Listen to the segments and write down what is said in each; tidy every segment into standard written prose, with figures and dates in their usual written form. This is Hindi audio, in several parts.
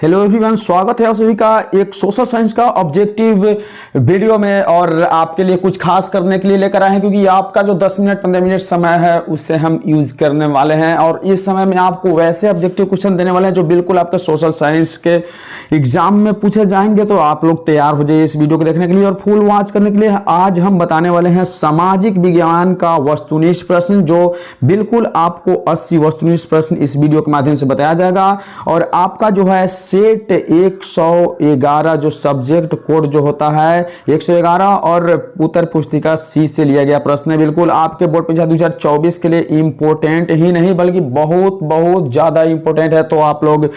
हेलो एवरीवन, स्वागत है आप सभी का एक सोशल साइंस का ऑब्जेक्टिव वीडियो में। और आपके लिए कुछ खास करने के लिए लेकर आए हैं, क्योंकि आपका जो 10 मिनट 15 मिनट समय है उससे हम यूज करने वाले हैं। और इस समय में आपको वैसे ऑब्जेक्टिव क्वेश्चन देने वाले हैं जो बिल्कुल आपके सोशल साइंस के एग्जाम में पूछे जाएंगे। तो आप लोग तैयार हो जाइए इस वीडियो को देखने के लिए और फुल वॉच करने के लिए। आज हम बताने वाले हैं सामाजिक विज्ञान का वस्तुनिष्ठ प्रश्न, जो बिल्कुल आपको 80 वस्तुनिष्ठ प्रश्न इस वीडियो के माध्यम से बताया जाएगा। और आपका जो है सेट 111 जो सब्जेक्ट कोड जो होता है 111 और उत्तर पुस्तिका सी से लिया गया प्रश्न है। बिल्कुल आपके बोर्ड परीक्षा 2024 के लिए इंपोर्टेंट ही नहीं बल्कि बहुत बहुत ज्यादा इंपोर्टेंट है। तो आप लोग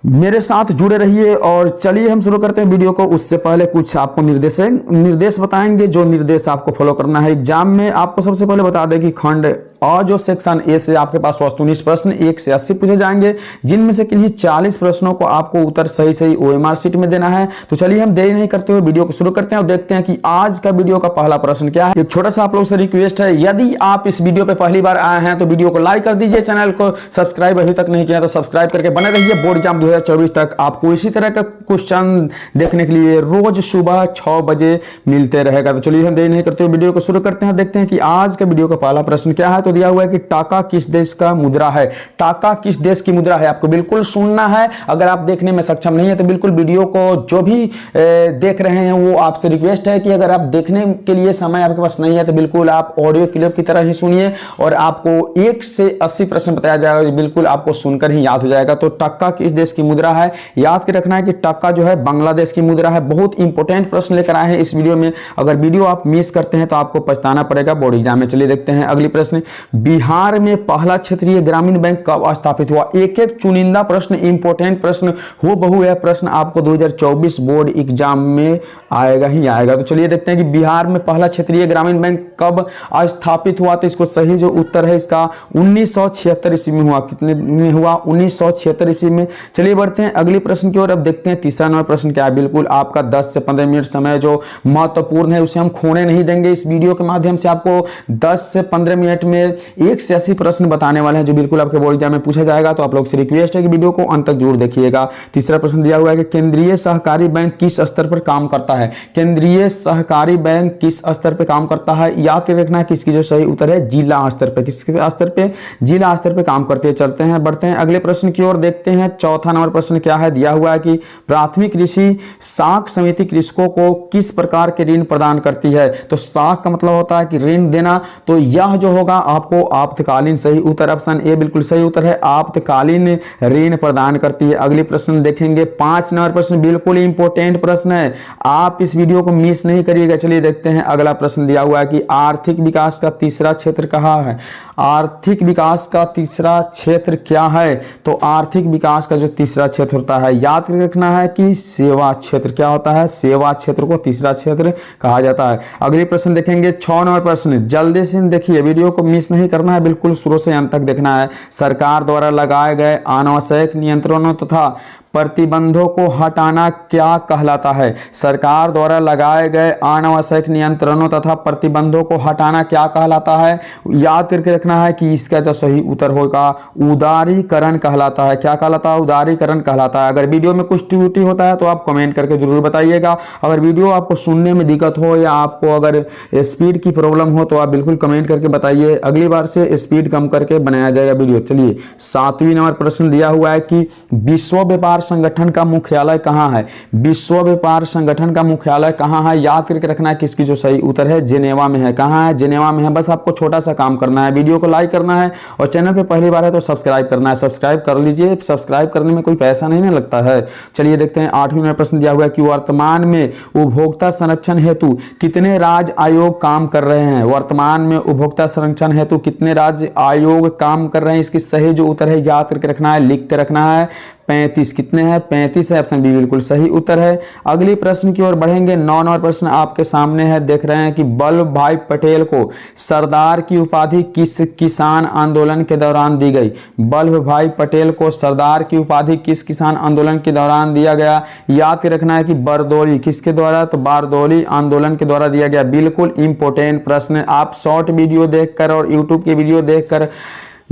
मेरे साथ जुड़े रहिए और चलिए हम शुरू करते हैं वीडियो को। उससे पहले कुछ आपको निर्देश बताएंगे, जो निर्देश आपको फॉलो करना है एग्जाम में। आपको सबसे पहले बता दें कि खंड और जो सेक्शन ए से आपके पास वस्तुनिष्ठ प्रश्न 1 से 80 पूछे जाएंगे, जिनमें से किन्हीं 40 प्रश्नों को आपको उत्तर सही सही ओएमआर शीट में देना है। तो चलिए हम देरी नहीं करते हुए वीडियो को शुरू करते हैं और देखते हैं कि आज का वीडियो का पहला प्रश्न क्या है। एक छोटा सा आप लोगों से रिक्वेस्ट है, यदि आप इस वीडियो पे पहली बार आए हैं तो वीडियो को लाइक कर दीजिए, चैनल को सब्सक्राइब अभी तक नहीं किया तो सब्सक्राइब करके बने रहिए। बोर्ड एग्जाम 2024 तक आपको इसी तरह का क्वेश्चन देखने के लिए रोज सुबह 6 बजे मिलते रहेगा। तो चलिए हम देरी नहीं करते हुए वीडियो को शुरू करते हैं, देखते हैं कि आज का वीडियो का पहला प्रश्न क्या है। तो दिया हुआ है कि टाका किस देश का मुद्रा है। टाका किस देश की मुद्रा है, आपको बिल्कुल सुनना है। अगर आप देखने में सक्षम नहीं है तो बिल्कुल वीडियो को जो भी देख रहे हैं वो आपसे रिक्वेस्ट है कि अगर आप देखने के लिए समय आपके पास नहीं है तो बिल्कुल आप ऑडियो क्लिप की तरह ही सुनिए और आपको 1 से 80 प्रश्न बताया जाएगा, बिल्कुल आपको सुनकर ही याद हो जाएगा। तो टाका किस देश की मुद्रा है, याद के रखना है कि टाका जो है बांग्लादेश की मुद्रा है। बहुत इंपॉर्टेंट प्रश्न लेकर आए हैं इस वीडियो में। अगर वीडियो आप मिस करते हैं तो आपको पछताना पड़ेगा बोर्ड एग्जाम में। चलिए देखते हैं अगली प्रश्न। बिहार में पहला क्षेत्रीय ग्रामीण बैंक कब स्थापित हुआ। एक एक चुनिंदा प्रश्न, इंपॉर्टेंट प्रश्न हो बहु यह प्रश्न आपको 2024 बोर्ड एग्जाम में आएगा ही आएगा। तो चलिए देखते हैं कि बिहार में पहला क्षेत्रीय ग्रामीण बैंक कब स्थापित हुआ। तो इसको सही जो उत्तर है इसका 1976 ईस्वी में हुआ। कितने में हुआ, 1976 ईस्वी में। चलिए बढ़ते हैं अगले प्रश्न की ओर। अब देखते हैं तीसरा नंबर प्रश्न क्या है। बिल्कुल आपका 10 से 15 मिनट समय जो महत्वपूर्ण है उसे हम खोने नहीं देंगे। इस वीडियो के माध्यम से आपको 10 से 15 मिनट में 1 से 80 प्रश्न बताने वाले हैं जो बिल्कुल आपके बोर्ड एग्जाम में पूछा जाएगा। तो आप लोग से रिक्वेस्ट है कि वीडियो को अंत तक जरूर देखिएगा। तीसरा प्रश्न दिया हुआ है कि केंद्रीय सहकारी बैंक किस स्तर पर काम करता है। केंद्रीय सहकारी बैंक किस स्तर पर काम करता है, याद रखना है कि इसकी जो सही उत्तर है जिला स्तर पर। किसके स्तर पे, जिला स्तर पर काम करते हैं। चलते हैं बढ़ते हैं अगले प्रश्न की ओर, देखते हैं चौथा नंबर प्रश्न क्या है। दिया हुआ है कि प्राथमिक कृषि साख समिति कृषकों को किस प्रकार के ऋण प्रदान करती है। तो साख का मतलब होता है कि ऋण देना। तो यह जो होगा आपको आपातकालीन, सही उत्तर ऑप्शन ए बिल्कुल सही उत्तर है, आपातकालीन ऋण प्रदान करती है। अगली प्रश्न देखेंगे 5 नंबर प्रश्न, बिल्कुल इंपॉर्टेंट प्रश्न है, आप इस वीडियो को मिस नहीं करिएगा। चलिए देखते हैं अगला प्रश्न दिया हुआ है कि आर्थिक विकास का तीसरा क्षेत्र कहाँ है। आर्थिक विकास का तीसरा क्षेत्र क्या है। तो आर्थिक विकास का जो तीसरा क्षेत्र होता है, याद रखना है कि सेवा क्षेत्र। क्या होता है, सेवा क्षेत्र को तीसरा क्षेत्र कहा जाता है। अगले प्रश्न देखेंगे 6 नंबर प्रश्न, जल्दी से देखिए, वीडियो को मिस नहीं करना है, बिल्कुल शुरू से अंत तक देखना है। सरकार द्वारा लगाए गए अनावश्यक नियंत्रणों तथा प्रतिबंधों को हटाना क्या कहलाता है। सरकार द्वारा लगाए गए अनावश्यक नियंत्रणों तथा प्रतिबंधों को हटाना क्या कहलाता है। याद करके रखना है कि इसका जो सही उत्तर होगा उदारीकरण कहलाता है। क्या कहलाता है, उदारीकरण कहलाता है। अगर वीडियो में कुछ त्रुटि होता है तो आप कमेंट करके जरूर बताइएगा। अगर वीडियो आपको सुनने में दिक्कत हो या आपको अगर स्पीड की प्रॉब्लम हो तो आप बिल्कुल कमेंट करके बताइए, अगली बार से स्पीड कम करके बनाया जाएगा वीडियो। चलिए 7वां नंबर प्रश्न दिया हुआ है कि विश्व व्यापार संगठन का मुख्यालय कहां है। विश्व व्यापार संगठन का मुख्यालय कहां है, याद करके रखना है कि इसकी जो सही उत्तर है जेनेवा में है। कहां है, जेनेवा में है। बस आपको छोटा सा काम करना है, वीडियो को लाइक करना है और चैनल पे पहली बार है तो सब्सक्राइब करना है। सब्सक्राइब कर लीजिए, सब्सक्राइब करने में कोई पैसा नहीं ना लगता है। चलिए देखते हैं 8वां नंबर प्रश्न दिया हुआ है कि वर्तमान में उपभोक्ता संरक्षण हेतु कितने राज्य आयोग काम कर रहे हैं। वर्तमान में उपभोक्ता संरक्षण हेतु कितने राज्य आयोग काम कर रहे हैं, इसकी सही जो उत्तर है याद करके रखना है, लिख के रखना है। 35 कितने हैं, 35 है, ऑप्शन बी बिल्कुल सही उत्तर है। अगली प्रश्न की ओर बढ़ेंगे। 9 नंबर प्रश्न आपके सामने है, देख रहे हैं कि वल्लभ भाई पटेल को सरदार की उपाधि किस किसान आंदोलन के दौरान दी गई। वल्लभ भाई पटेल को सरदार की उपाधि किस किसान आंदोलन के दौरान दिया गया, याद रखना है कि बारदौली, किसके द्वारा, तो बारदौली आंदोलन के द्वारा दिया गया। बिल्कुल इंपॉर्टेंट प्रश्न, आप शॉर्ट वीडियो देखकर और यूट्यूब की वीडियो देखकर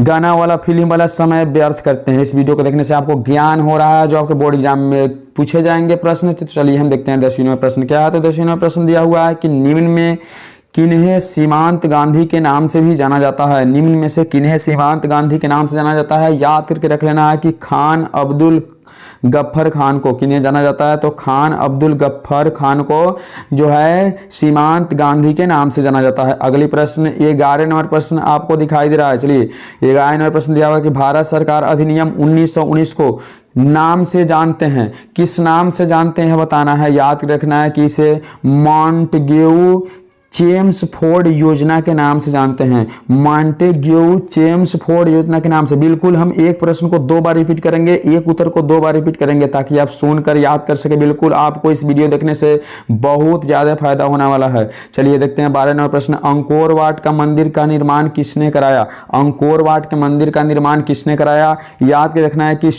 गाना वाला फिल्म वाला समय व्यर्थ करते हैं। इस वीडियो को देखने से आपको ज्ञान हो रहा है जो आपके बोर्ड एग्जाम में पूछे जाएंगे प्रश्न। तो चलिए हम देखते हैं 10वीं में प्रश्न क्या है। तो 10वीं में प्रश्न दिया हुआ है कि निम्न में किन्हें सीमांत गांधी के नाम से भी जाना जाता है। निम्न में से किन्हें सीमांत गांधी के नाम से जाना जाता है। याद करके रख लेना है कि खान अब्दुल गफ्फर खान को किन्हें जाना जाता है। तो खान अब्दुल गफ्फर खान को जो है सीमांत गांधी के नाम से जाना जाता है। अगली प्रश्न 11 नंबर प्रश्न आपको दिखाई दे रहा है। चलिए 11 नंबर प्रश्न दिया हुआ कि भारत सरकार अधिनियम 1919 को नाम से जानते हैं, किस नाम से जानते हैं बताना है। याद रखना है कि इसे मॉन्टेग्यू चेम्सफोर्ड योजना के नाम से जानते हैं। मॉन्टेग्यू चेम्सफोर्ड योजना के नाम से। बिल्कुल हम एक प्रश्न को 2 बार रिपीट करेंगे, एक उत्तर को 2 बार रिपीट करेंगे ताकि आप सुनकर याद कर सके। बिल्कुल आपको इस वीडियो देखने से बहुत ज्यादा फायदा होने वाला है। चलिए देखते हैं 12 नंबर प्रश्न। अंकोर वाट का मंदिर का निर्माण किसने कराया। अंकोर वाट के मंदिर का निर्माण किसने कराया। याद के रखना है कि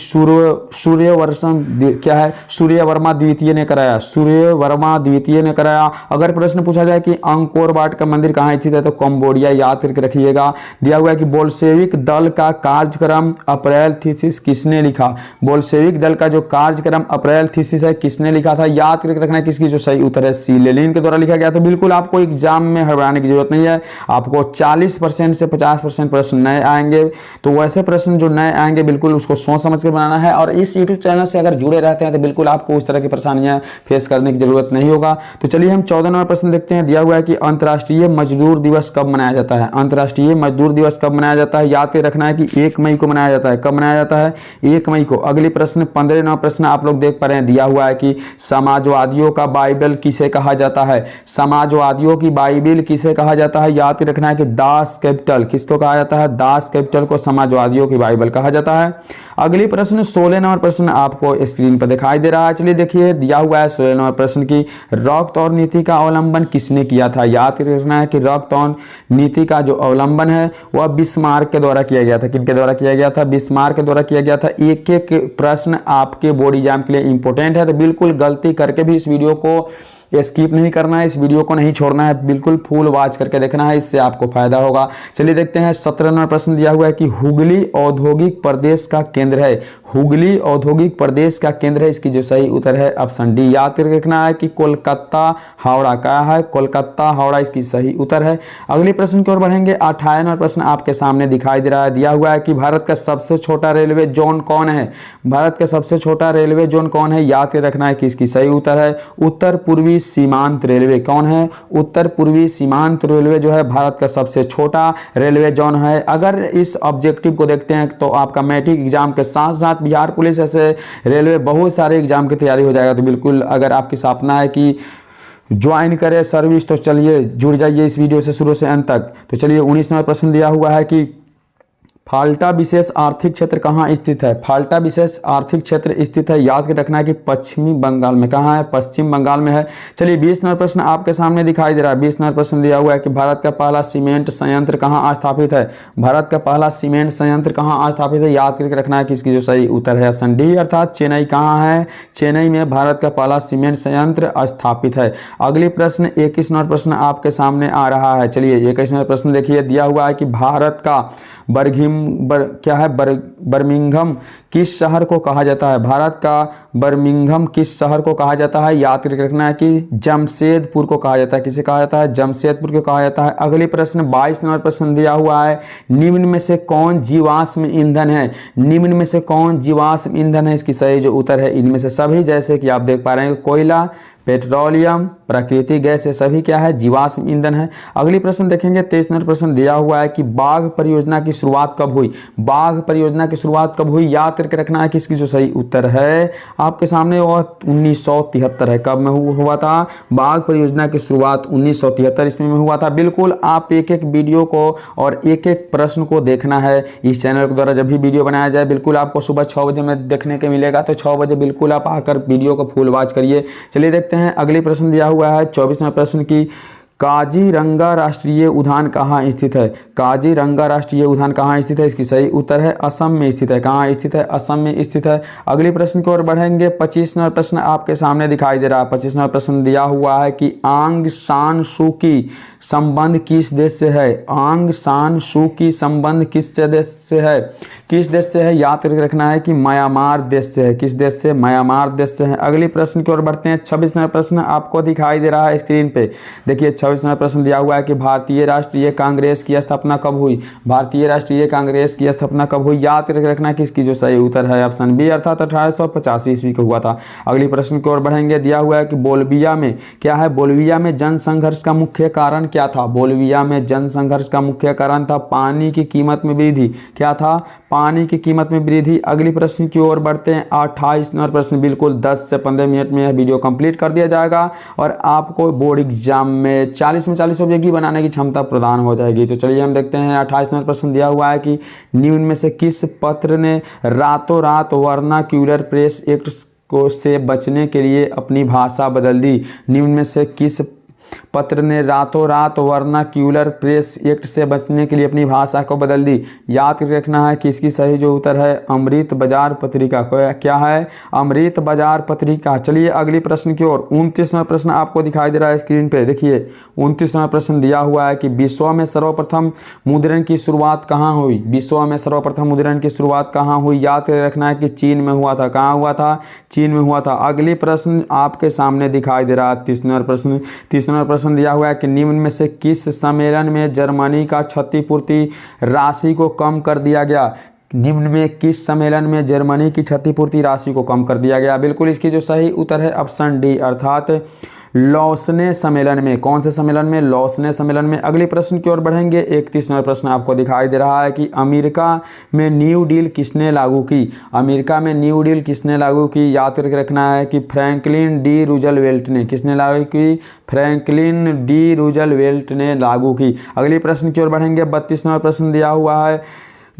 सूर्यवर्मा द्वितीय ने कराया। सूर्यवर्मा द्वितीय ने कराया। अगर प्रश्न पूछा जाए कि अंकोर वाट का मंदिर कहाँ स्थित है तो कंबोडिया। याद करके रखिएगा। दिया हुआ है कि बोल्शेविक दल का कार्यक्रम अप्रैल थीसिस किसने लिखा। बोल्शेविक दल का जो कार्यक्रम अप्रैल थीसिस है किसने लिखा था। याद करके रखना है किसकी जो सही उत्तर है सी लेनिन के द्वारा लिखा गया था। बिल्कुल आपको एग्जाम में हड़बड़ाने की जरूरत नहीं है। आपको 40% से 50% प्रश्न नए आएंगे। तो वैसे प्रश्न जो नए आएंगे बिल्कुल उसको सोच समझ के बनाना है। और इस यूट्यूब चैनल से अगर जुड़े रहते हैं तो बिल्कुल आपको उस तरह की परेशानियां फेस करने की जरूरत नहीं होगा। तो चलिए हम 14 नंबर प्रश्न देखते हैं। दिया हुआ है कि अंतर्राष्ट्रीय मजदूर दिवस कब मनाया जाता है। अंतर्राष्ट्रीय मजदूर दिवस कब मनाया जाता है। याद रखना है कि 1 मई को मनाया जाता है। कब मनाया जाता है 1 मई को। अगली प्रश्न 15 नंबर प्रश्न आप लोग देख पा रहे हैं। दिया हुआ है कि समाजवादियों का बाइबल किसे कहा जाता है। समाजवादियों की बाइबल किसे कहा जाता है। याद रखना है कि दास कैपिटल किसको कहा जाता है। दास कैपिटल को समाजवादियों की बाइबल कहा जाता है। अगली प्रश्न 16 नंबर प्रश्न आपको स्क्रीन पर दिखाई दे रहा है। चलिए देखिए दिया हुआ है 16 नंबर प्रश्न की रॉकथॉर्न नीति का अवलंबन किसने किया था। याद रखना है कि रॉकथॉर्न नीति का जो अवलंबन है वह बिस्मार्क के द्वारा किया गया था। किनके द्वारा किया गया था। बिस्मार्क के द्वारा किया गया था। एक एक प्रश्न आपके बोर्ड एग्जाम के लिए इंपॉर्टेंट है। तो बिल्कुल गलती करके भी इस वीडियो को स्किप नहीं करना है, इस वीडियो को नहीं छोड़ना है, बिल्कुल फुल वॉच करके देखना है, इससे आपको फायदा होगा। चलिए देखते हैं 17 नंबर प्रश्न दिया हुआ है कि हुगली औद्योगिक प्रदेश का केंद्र है। हुगली औद्योगिक प्रदेश का केंद्र है। इसकी जो सही उत्तर है ऑप्शन डी। याद करके रखना है कि कोलकाता हावड़ा का है। कोलकाता हावड़ा इसकी सही उत्तर है। अगले प्रश्न की ओर बढ़ेंगे। 18 नंबर प्रश्न आपके सामने दिखाई दे रहा है। दिया हुआ है कि भारत का सबसे छोटा रेलवे जोन कौन है। भारत का सबसे छोटा रेलवे जोन कौन है। याद करके रखना है कि इसकी सही उत्तर है उत्तर पूर्वी सीमांत रेलवे। कौन है। उत्तर पूर्वी सीमांत रेलवे जो है भारत का सबसे छोटा रेलवे जोन है। अगर इस ऑब्जेक्टिव को देखते हैं तो आपका मैट्रिक एग्जाम के साथ साथ बिहार पुलिस ऐसे रेलवे बहुत सारे एग्जाम की तैयारी हो जाएगा। तो बिल्कुल अगर आपकी सपना है कि ज्वाइन करें सर्विस तो चलिए जुड़ जाइए इस वीडियो से शुरू से अंत तक। तो चलिए 19 नंबर प्रश्न दिया हुआ है कि फाल्टा विशेष आर्थिक क्षेत्र कहाँ स्थित है। फाल्टा विशेष आर्थिक क्षेत्र स्थित है। याद के रखना है कि पश्चिमी बंगाल में। कहाँ है। पश्चिम बंगाल में है। चलिए 20 नंबर प्रश्न आपके सामने दिखाई दे रहा है। 20 नंबर प्रश्न दिया हुआ है कि भारत का पहला सीमेंट संयंत्र कहाँ स्थापित है। भारत का पहला सीमेंट संयंत्र कहाँ स्थापित है। याद करके रखना है कि इसकी जो सही उत्तर है ऑप्शन डी अर्थात चेन्नई। कहाँ है। चेन्नई में भारत का पहला सीमेंट संयंत्र स्थापित है। अगली प्रश्न 21 नंबर प्रश्न आपके सामने आ रहा है। चलिए 21 नंबर प्रश्न देखिए। दिया हुआ है कि भारत का बर्मिंघम किस शहर को कहा जाता है। भारत का बर्मिंघम किस शहर को कहा जाता है। याद करके रखना है कि जमशेदपुर को कहा जाता है। किसे कहा जाता है। जमशेदपुर को कहा जाता है। अगले प्रश्न 22 नंबर प्रश्न दिया हुआ है। निम्न में से कौन जीवाश्म ईंधन है। निम्न में से कौन जीवाश्म ईंधन है। इसकी सही जो उत्तर है इनमें से सभी, जैसे कि आप देख पा रहे हैं कोयला, पेट्रोलियम, प्राकृतिक गैस, ये सभी क्या है जीवाश्म ईंधन है। अगली प्रश्न देखेंगे 23 नंबर प्रश्न दिया हुआ है कि बाघ परियोजना की शुरुआत कब हुई। बाघ परियोजना की शुरुआत कब हुई। याद करके रखना है कि इसकी जो सही उत्तर है आपके सामने वो 1973 है। कब में हुआ था। बाघ परियोजना की शुरुआत 1973 ईस्वी में हुआ था। बिल्कुल आप एक एक वीडियो को और एक एक प्रश्न को देखना है। इस चैनल के द्वारा जब भी वीडियो बनाया जाए बिल्कुल आपको सुबह 6 बजे में देखने को मिलेगा। तो 6 बजे बिल्कुल आप आकर वीडियो को फुल वॉच करिए। चलिए देखते हैं अगले प्रश्न दिया हुआ है 24 नंबर प्रश्न की काजीरंगा राष्ट्रीय उद्यान कहाँ स्थित है? काजीरंगा राष्ट्रीय उद्यान कहाँ स्थित है? इसकी सही उत्तर है असम में स्थित है। कहाँ स्थित है? असम में स्थित है। अगले प्रश्न की ओर बढ़ेंगे। 25 नंबर प्रश्न आपके सामने दिखाई दे रहा है। 25 नंबर प्रश्न दिया हुआ है कि आंग सान सू की संबंध किस देश से है? आंग सान सू की संबंध किस देश से है? किस देश से है? याद करके रखना है कि म्यांमार देश से है। किस देश से? म्यांमार देश से है। अगले प्रश्न की ओर बढ़ते हैं। 26 नंबर प्रश्न आपको दिखाई दे रहा है स्क्रीन पे। देखिए 26 नंबर प्रश्न दिया हुआ है कि भारतीय राष्ट्रीय कांग्रेस की स्थापना कब हुई? भारतीय राष्ट्रीय कांग्रेस की स्थापना कब हुई? याद करके रखना कि इसकी जो सही उत्तर है ऑप्शन बी अर्थात 1885 ईस्वी को हुआ था। अगले प्रश्न की ओर बढ़ेंगे। दिया हुआ है कि बोल्विया में क्या है? बोल्विया में जन संघर्ष का मुख्य कारण क्या था? बोल्विया में जन संघर्ष का मुख्य कारण था पानी की कीमत में वृद्धि। क्या था? पानी की कीमत में वृद्धि। अगले प्रश्न की ओर बढ़ते हैं। 28 नंबर प्रश्न बिल्कुल 10 से 15 मिनट में यह वीडियो कंप्लीट कर दिया जाएगा और आपको बोर्ड एग्जाम में 40 में 40 ऑब्जेक्टिव बनाने की क्षमता प्रदान हो जाएगी। तो चलिए हम देखते हैं। 28 नंबर प्रश्न दिया हुआ है कि निम्न में से किस पत्र ने रातों रात वर्नाक्यूलर प्रेस एक्ट को से बचने के लिए अपनी भाषा बदल दी? निम्न में से किस पत्र ने रातों रात वर्नाक्यूलर प्रेस एक्ट से बचने के लिए अपनी भाषा को बदल दी? याद रखना है कि इसकी सही जो उत्तर है अमृत बाजार पत्रिका। क्या है? अमृत बाजार पत्रिका। चलिए अगले प्रश्न की ओर। 29वां प्रश्न आपको दिखाई दे रहा है स्क्रीन पे। देखिए 29वां प्रश्न दिया हुआ है कि विश्व में सर्वप्रथम मुद्रण की शुरुआत कहाँ हुई? विश्व में सर्वप्रथम मुद्रण की शुरुआत कहाँ हुई? याद रखना है कि चीन में हुआ था। कहाँ हुआ था? चीन में हुआ था। अगले प्रश्न आपके सामने दिखाई दे रहा है 30वां प्रश्न। 30वां प्रश्न दिया हुआ है कि निम्न में से किस सम्मेलन में जर्मनी का क्षतिपूर्ति राशि को कम कर दिया गया? निम्न में किस सम्मेलन में जर्मनी की क्षतिपूर्ति राशि को कम कर दिया गया? बिल्कुल इसकी जो सही उत्तर है ऑप्शन डी अर्थात लौसने सम्मेलन में। कौन से सम्मेलन में? लौसने सम्मेलन में। अगले प्रश्न की ओर बढ़ेंगे। 31वां प्रश्न आपको दिखाई दे रहा है कि अमेरिका में न्यू डील किसने लागू की? अमेरिका में न्यू डील किसने लागू की? याद करके रखना है कि फ्रैंकलिन डी रूजवेल्ट ने। किसने लागू की? फ्रैंकलिन डी रूजवेल्ट ने लागू की। अगले प्रश्न की ओर बढ़ेंगे। 32वां प्रश्न दिया हुआ है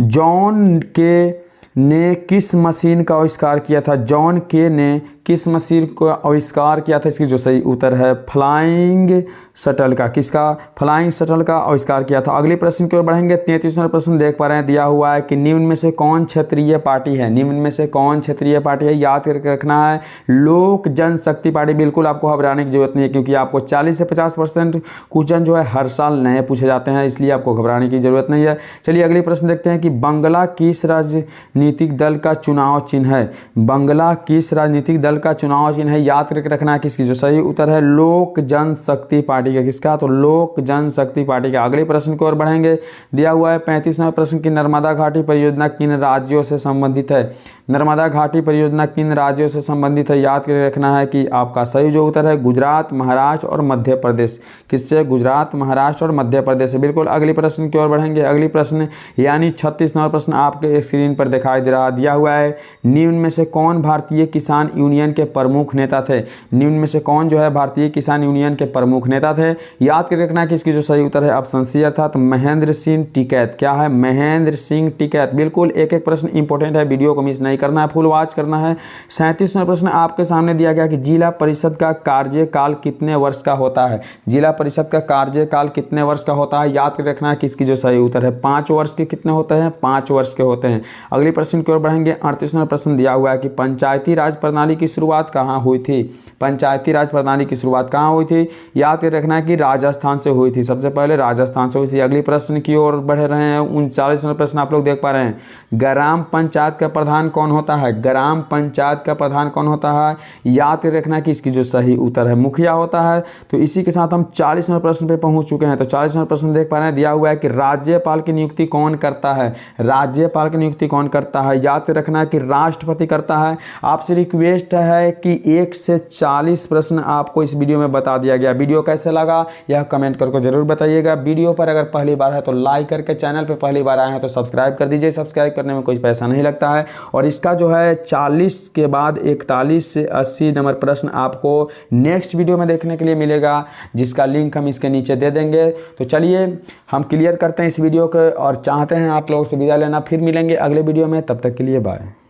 जॉन के ने किस मशीन का आविष्कार किया था? जॉन के ने किस मशीन को आविष्कार किया था? इसकी जो सही उत्तर है फ्लाइंग शटल का। किसका? फ्लाइंग शटल का आविष्कार किया था। अगले प्रश्न की ओर बढ़ेंगे। 33वां प्रश्न देख पा रहे हैं। दिया हुआ है कि निम्न में से कौन क्षेत्रीय पार्टी है? निम्न में से कौन क्षेत्रीय पार्टी है? याद करके रखना है लोक जनशक्ति पार्टी। बिल्कुल आपको घबराने की जरूरत नहीं है क्योंकि आपको 40 से 50% क्वेश्चन जो है हर साल नए पूछे जाते हैं, इसलिए आपको घबराने की जरूरत नहीं है। चलिए अगले प्रश्न देखते हैं कि बंगला किस राजनीतिक दल का चुनाव चिन्ह है? बंगला किस राजनीतिक दल का चुनाव चिन्ह है? याद करके रखना है कि इसकी जो सही उत्तर है लोक जनशक्ति पार्टी का। किसका? तो लोक जनशक्ति पार्टी का। अगले प्रश्न की ओर बढ़ेंगे। दिया हुआ है 35वां प्रश्न की नर्मदा घाटी परियोजना किन राज्यों से संबंधित है? नर्मदा घाटी परियोजना किन राज्यों से संबंधित है? याद करके रखना है कि आपका सही जो उत्तर है गुजरात, महाराष्ट्र और मध्य प्रदेश। किससे? गुजरात, महाराष्ट्र और मध्य प्रदेश से। बिल्कुल अगले प्रश्न की ओर बढ़ेंगे। अगले प्रश्न यानी 36वां प्रश्न आपके स्क्रीन पर दिखाई दे रहा दिया हुआ है निम्न में से कौन भारतीय किसान यूनियन के प्रमुख नेता थे? निम्न में से कौन जो है भारतीय किसान यूनियन के प्रमुख नेता थे? याद कर रखना कि इसकी जो सही उत्तर है ऑप्शन सी अर्थात महेंद्र सिंह टिकैत। क्या है? महेंद्र सिंह टिकैत। बिल्कुल एक एक प्रश्न इंपॉर्टेंट है, वीडियो को मिस नहीं करना है, फुल वॉच करना है। 37वां प्रश्न आपके सामने दिया गया कि जिला परिषद का कार्यकाल कितने वर्ष का होता है? जिला परिषद का कार्यकाल कितने वर्ष का होता है? याद कर रखना है कि इसकी जो सही उत्तर है 5 वर्ष के कितने होते हैं? 5 वर्ष के होते हैं। अगले प्रश्न की ओर बढ़ेंगे। 38वां प्रश्न दिया हुआ है कि पंचायती राज प्रणाली की शुरुआत कहाँ हुई थी? पंचायती राज प्रणाली की शुरुआत कहाँ हुई थी? याद कर रखना है कि राजस्थान से हुई थी। सबसे पहले राजस्थान से हुई थी। अगले प्रश्न की ओर बढ़ रहे हैं। 39वां प्रश्न आप लोग देख पा रहे हैं। ग्राम पंचायत का प्रधान कौन होता है? ग्राम पंचायत का प्रधान कौन होता है? याद कर रखना है कि इसकी जो सही उत्तर है मुखिया होता है। तो इसी के साथ हम 40वें प्रश्न पे पहुंच चुके हैं। तो 40वां प्रश्न देख पा रहे हैं। दिया हुआ है कि राज्यपाल की नियुक्ति कौन करता है? राज्यपाल की नियुक्ति कौन करता है? याद रखना है कि राष्ट्रपति करता है। आपसे रिक्वेस्ट है कि 1 से 40 प्रश्न आपको इस वीडियो में बता दिया गया। वीडियो कैसे लगा यह कमेंट करके जरूर बताइएगा। वीडियो पर अगर पहली बार है तो लाइक करके, चैनल पर पहली बार आए हैं तो सब्सक्राइब कर दीजिए। सब्सक्राइब करने में कोई पैसा नहीं लगता है। और इसका जो है 40 के बाद 41 से 80 नंबर प्रश्न आपको नेक्स्ट वीडियो में देखने के लिए मिलेगा, जिसका लिंक हम इसके नीचे दे देंगे। तो चलिए हम क्लियर करते हैं इस वीडियो को और चाहते हैं आप लोगों से विदा लेना। फिर मिलेंगे अगले वीडियो में, तब तक के लिए बाय।